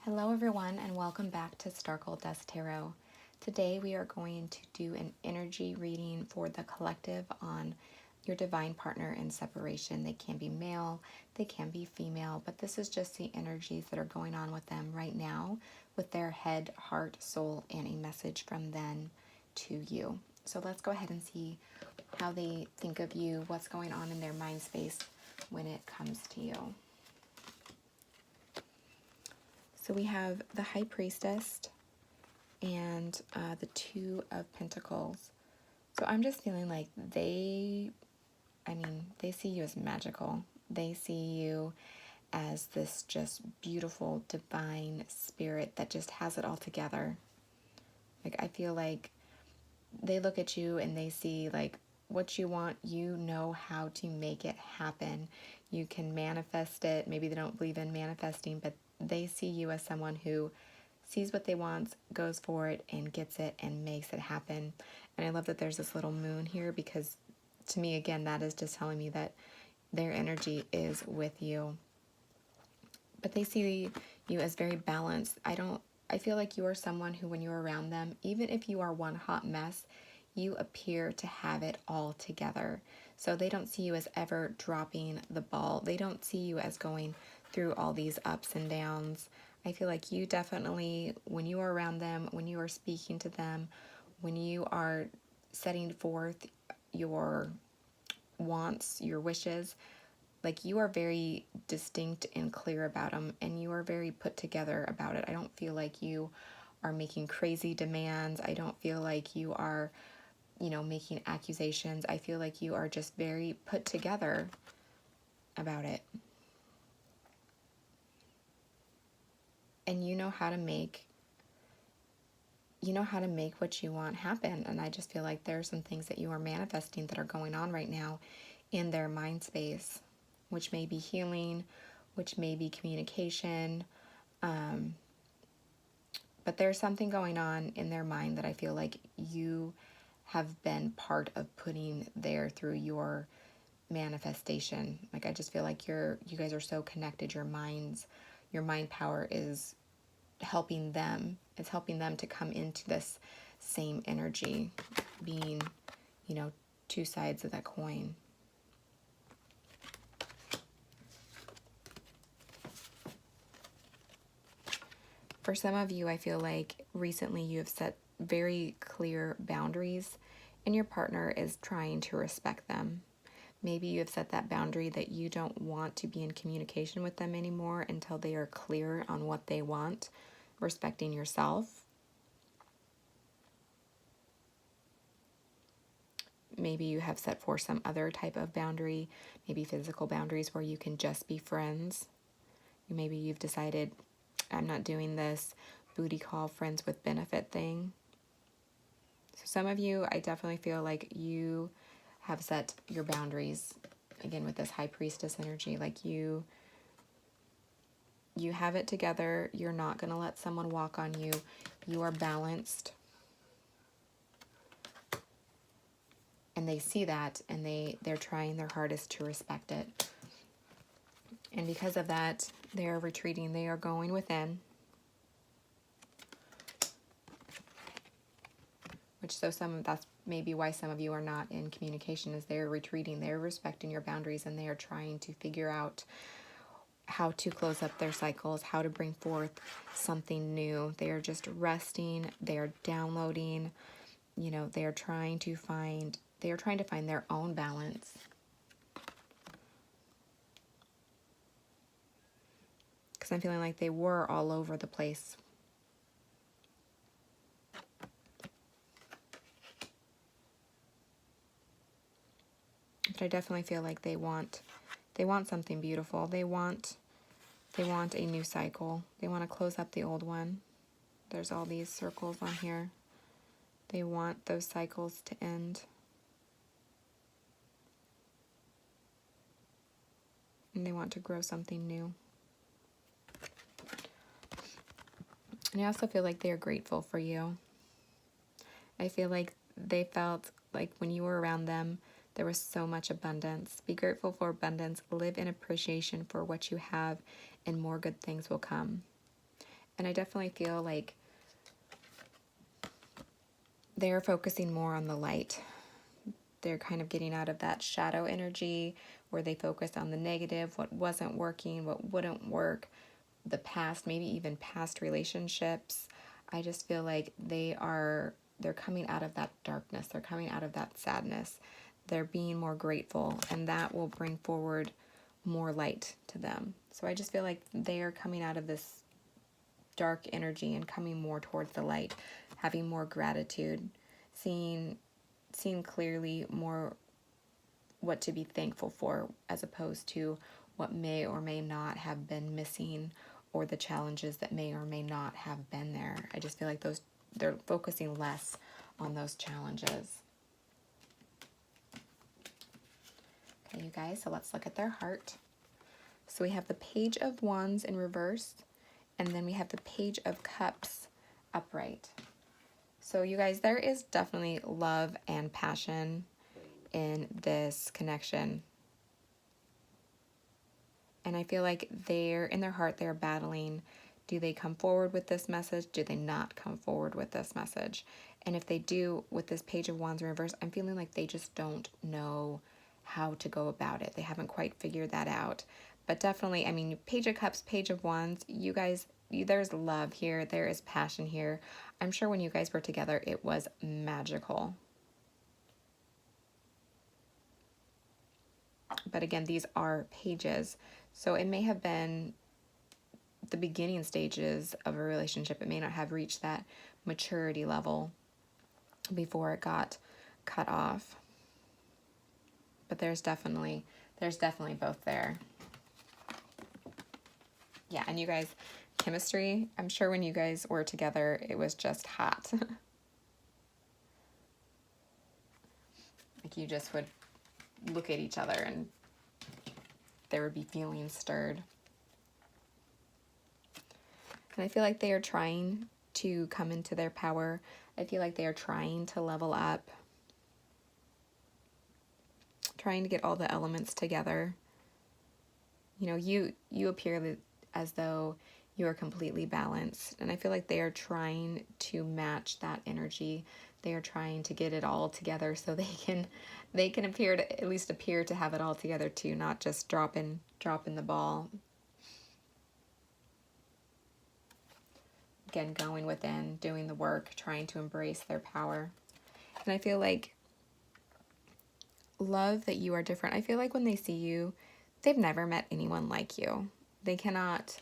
Hello everyone and welcome back to Star-kel Tarot. Today we are going to do an energy reading for the collective on your divine partner in separation. They can be male, they can be female, but this is just the energies that are going on with them right now with their head, heart, soul, and a message from them to you. So let's go ahead and see how they think of you, what's going on in their mind space when it comes to you. So we have the High Priestess and the Two of Pentacles. So I'm just feeling like they see you as magical. They see you as this just beautiful, divine spirit that just has it all together. Like, I feel like they look at you and they see, like, what you want, you know how to make it happen. You can manifest it. Maybe they don't believe in manifesting, but they see you as someone who sees what they want, goes for it, and gets it and makes it happen. And I love that there's this little moon here because to me, again, that is just telling me that their energy is with you. But they see you as very balanced. I feel like you are someone who, when you're around them, even if you are one hot mess, you appear to have it all together. So they don't see you as ever dropping the ball. They don't see you as going through all these ups and downs. I feel like you definitely, when you are around them, when you are speaking to them, when you are setting forth your wants, your wishes, like, you are very distinct and clear about them, and you are very put together about it. I don't feel like you are making crazy demands. I don't feel like you are, making accusations. I feel like you are just very put together about it. And you know how to make what you want happen. And I just feel like there are some things that you are manifesting that are going on right now in their mind space, which may be healing, which may be communication. But there's something going on in their mind that I feel like you have been part of putting there through your manifestation. Like, I just feel like you guys are so connected. Your mind power is helping them. It's helping them to come into this same energy, being, two sides of that coin. For some of you, I feel like recently you have set very clear boundaries and your partner is trying to respect them. Maybe you have set that boundary that you don't want to be in communication with them anymore until they are clear on what they want, respecting yourself. Maybe you have set for some other type of boundary, maybe physical boundaries where you can just be friends. Maybe you've decided, I'm not doing this booty call friends with benefit thing. So some of you, I definitely feel like you have set your boundaries, again, with this High Priestess energy. Like, you have it together. You're not going to let someone walk on you. You are balanced. And they see that, and they're trying their hardest to respect it. And because of that, they are retreating. They are going within. That's maybe why some of you are not in communication, is they're retreating. They're respecting your boundaries, and they are trying to figure out how to close up their cycles, how to bring forth something new. They are just resting. They are downloading. They are trying to find their own balance. Because I'm feeling like they were all over the place. But I definitely feel like they want something beautiful. They want a new cycle. They want to close up the old one. There's all these circles on here. They want those cycles to end. And they want to grow something new. And I also feel like they are grateful for you. I feel like they felt like when you were around them, there was so much abundance. Be grateful for abundance. Live in appreciation for what you have, and more good things will come. And I definitely feel like they're focusing more on the light. They're kind of getting out of that shadow energy where they focus on the negative, what wasn't working, what wouldn't work, the past, maybe even past relationships. I just feel like they're coming out of that darkness. They're coming out of that sadness. They're being more grateful, and that will bring forward more light to them. So I just feel like they are coming out of this dark energy and coming more towards the light, having more gratitude, seeing clearly more what to be thankful for, as opposed to what may or may not have been missing, or the challenges that may or may not have been there. I just feel like they're focusing less on those challenges. Okay, you guys, so let's look at their heart. So we have the Page of Wands in reverse, and then we have the Page of Cups upright. So you guys, there is definitely love and passion in this connection. And I feel like in their heart, they're battling. Do they come forward with this message? Do they not come forward with this message? And if they do, with this Page of Wands in reverse, I'm feeling like they just don't know how to go about it. They haven't quite figured that out. But definitely, I mean, Page of Cups, Page of Wands, you guys, there's love here. There is passion here. I'm sure when you guys were together, it was magical. But again, these are pages. So it may have been the beginning stages of a relationship. It may not have reached that maturity level before it got cut off. But there's definitely both there. Yeah, and you guys, chemistry, I'm sure when you guys were together, it was just hot. Like you just would look at each other and there would be feelings stirred. And I feel like they are trying to come into their power. I feel like they are trying to level up, trying to get all the elements together. You know, you appear as though you are completely balanced, and I feel like they are trying to match that energy. They are trying to get it all together so they can at least appear to have it all together too, not just dropping the ball. Again, going within, doing the work, trying to embrace their power. And I feel like love that you are different. I feel like when they see you, they've never met anyone like you. They cannot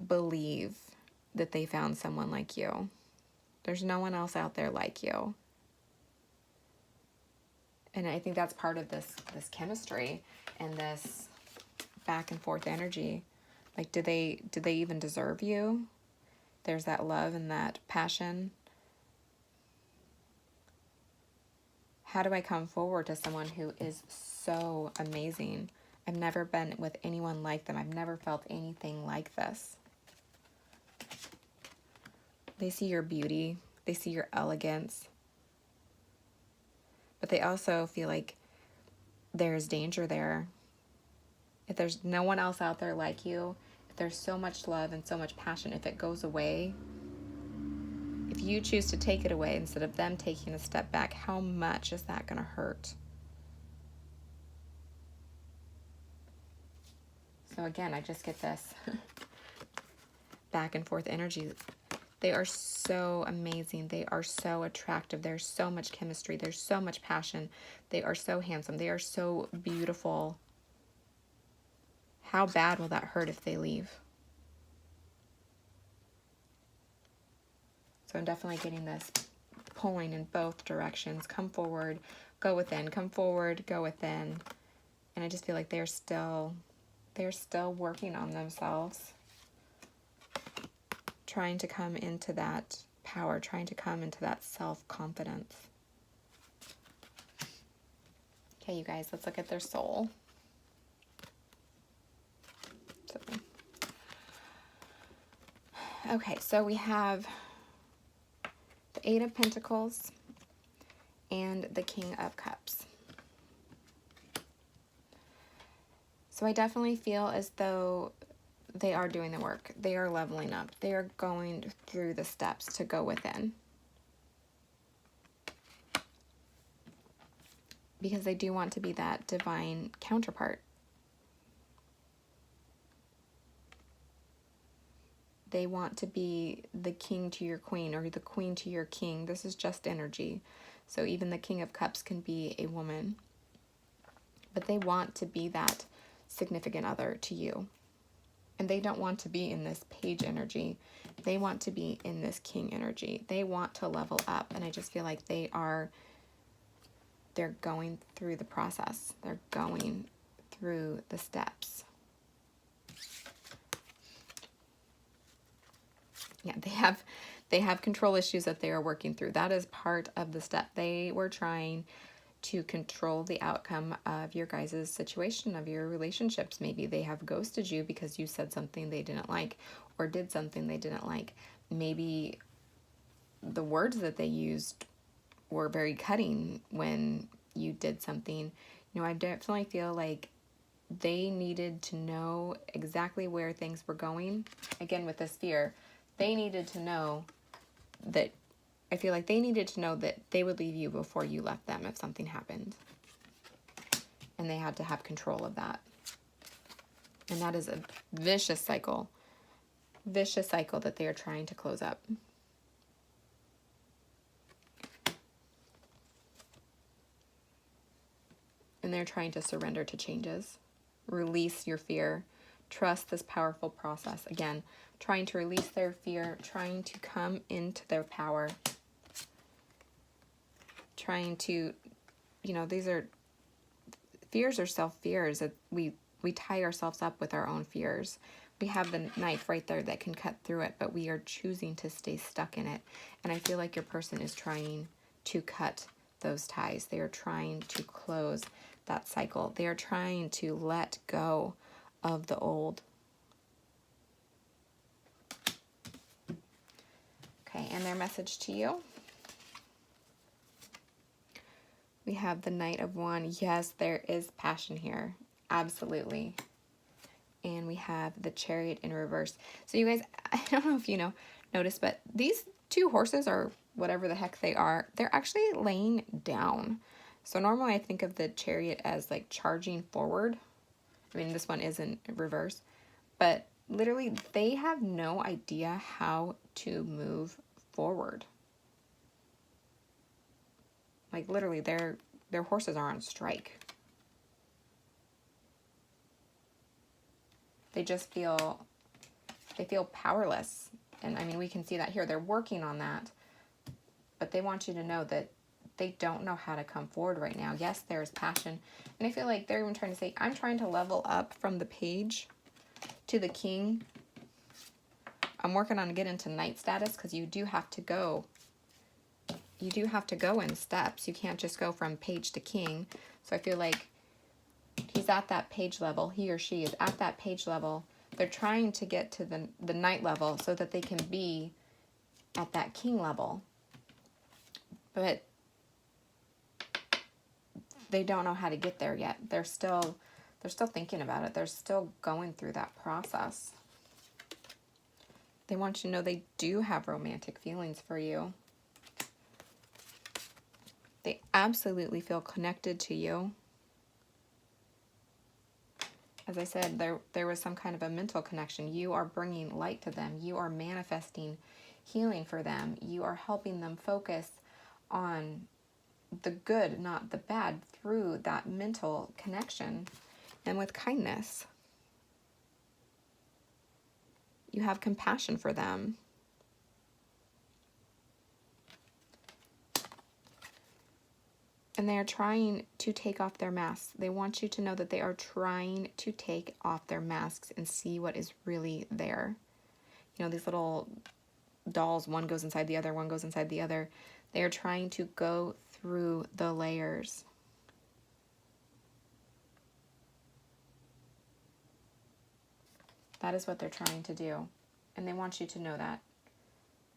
believe that they found someone like you. There's no one else out there like you. And I think that's part of this chemistry and this back and forth energy. Like, do they even deserve you? There's that love and that passion. How do I come forward to someone who is so amazing? I've never been with anyone like them. I've never felt anything like this. They see your beauty. They see your elegance. But they also feel like there's danger there. If there's no one else out there like you, if there's so much love and so much passion, if it goes away, if you choose to take it away instead of them taking a step back, how much is that going to hurt? So again, I just get this back and forth energy. They are so amazing. They are so attractive. There's so much chemistry. There's so much passion. They are so handsome. They are so beautiful. How bad will that hurt if they leave? So I'm definitely getting this pulling in both directions. Come forward, go within. Come forward, go within. And I just feel like they're still working on themselves, trying to come into that power, trying to come into that self-confidence. Okay, you guys, let's look at their soul. Okay, so we have the Eight of Pentacles and the King of Cups. So I definitely feel as though They are doing the work. They are leveling up. They are going through the steps to go within. Because they do want to be that divine counterpart. They want to be the king to your queen or the queen to your king. This is just energy. So even the King of Cups can be a woman. But they want to be that significant other to you. And they don't want to be in this page energy. They want to be in this king energy. They want to level up. And I just feel like they're going through the process. They're going through the steps. Yeah, they have control issues that they are working through. That is part of the step. They were trying to control the outcome of your guys' situation, of your relationships. Maybe they have ghosted you because you said something they didn't like or did something they didn't like. Maybe the words that they used were very cutting when you did something. You know, I definitely feel like they needed to know exactly where things were going. Again, with this fear, they needed to know that, I feel like they needed to know that they would leave you before you left them if something happened. And they had to have control of that. And that is a vicious cycle that they are trying to close up. And they're trying to surrender to changes. Release your fear. Trust this powerful process. Again, trying to release their fear, trying to come into their power. Trying to, you know, these are, fears are self-fears. We tie ourselves up with our own fears. We have the knife right there that can cut through it, but we are choosing to stay stuck in it. And I feel like your person is trying to cut those ties. They are trying to close that cycle. They are trying to let go of the old. Okay, and their message to you. We have the Knight of Wands. Yes, there is passion here. Absolutely. And we have the Chariot in reverse. So you guys, I don't know if you notice, but these two horses, or whatever the heck they are, they're actually laying down. So normally I think of the Chariot as like charging forward. I mean, this one is in reverse. But literally, they have no idea how to move forward. Like literally, their horses are on strike. They just feel powerless. And I mean, we can see that here. They're working on that. But they want you to know that they don't know how to come forward right now. Yes, there's passion. And I feel like they're even trying to say, I'm trying to level up from the page to the king. I'm working on getting into knight status, because you do have to go. You do have to go in steps. You can't just go from page to king. So I feel like he's at that page level. He or she is at that page level. They're trying to get to the knight level so that they can be at that king level. But they don't know how to get there yet. They're still thinking about it. They're still going through that process. They want you to know they do have romantic feelings for you. They absolutely feel connected to you. As I said, there was some kind of a mental connection. You are bringing light to them. You are manifesting healing for them. You are helping them focus on the good, not the bad, through that mental connection and with kindness. You have compassion for them. And they are trying to take off their masks. They want you to know that they are trying to take off their masks and see what is really there. You know, these little dolls, one goes inside the other, one goes inside the other. They are trying to go through the layers. That is what they're trying to do. And they want you to know that.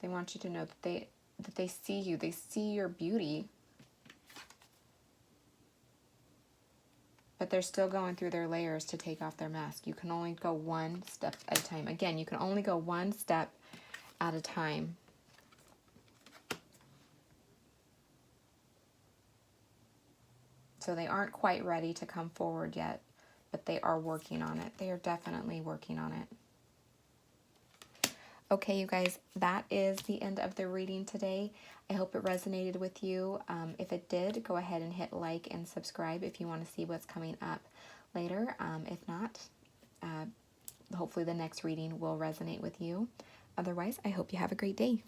They want you to know that they see you. They see your beauty. but they're still going through their layers to take off their mask. You can only go one step at a time. Again, you can only go one step at a time. So they aren't quite ready to come forward yet, but they are working on it. They are definitely working on it. Okay, you guys, that is the end of the reading today. I hope it resonated with you. If it did, go ahead and hit like and subscribe if you want to see what's coming up later. If not, hopefully the next reading will resonate with you. Otherwise, I hope you have a great day.